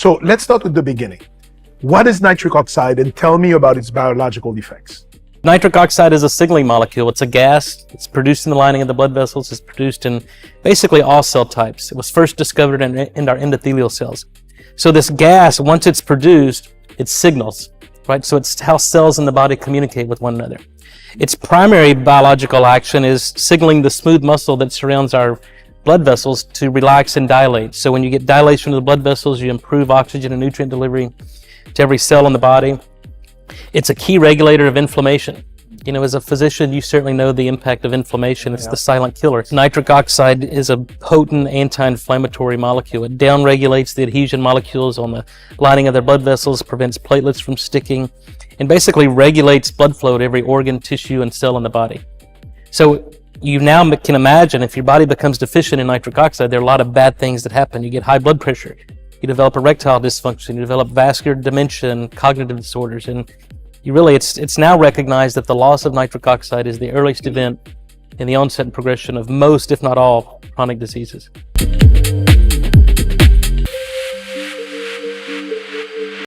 So let's start with the beginning. What is nitric oxide, and tell me about its biological effects? Nitric oxide is a signaling molecule. It's a gas. It's produced in the lining of the blood vessels. It's produced in basically all cell types. It was first discovered in our endothelial cells. So this gas, once it's produced, it signals, right? So it's how cells in the body communicate with one another. Its primary biological action is signaling the smooth muscle that surrounds our blood vessels to relax and dilate. So when you get dilation of the blood vessels, you improve oxygen and nutrient delivery to every cell in the body. It's a key regulator of inflammation. You know, as a physician, you certainly know the impact of inflammation. It's the silent killer. Nitric oxide is a potent anti-inflammatory molecule. It downregulates the adhesion molecules on the lining of their blood vessels, prevents platelets from sticking, and basically regulates blood flow to every organ, tissue, and cell in the body. So you now can imagine if your body becomes deficient in nitric oxide, there are a lot of bad things that happen. You get high blood pressure, you develop erectile dysfunction, you develop vascular dementia and cognitive disorders, and it's now recognized that the loss of nitric oxide is the earliest event in the onset and progression of most, if not all, chronic diseases.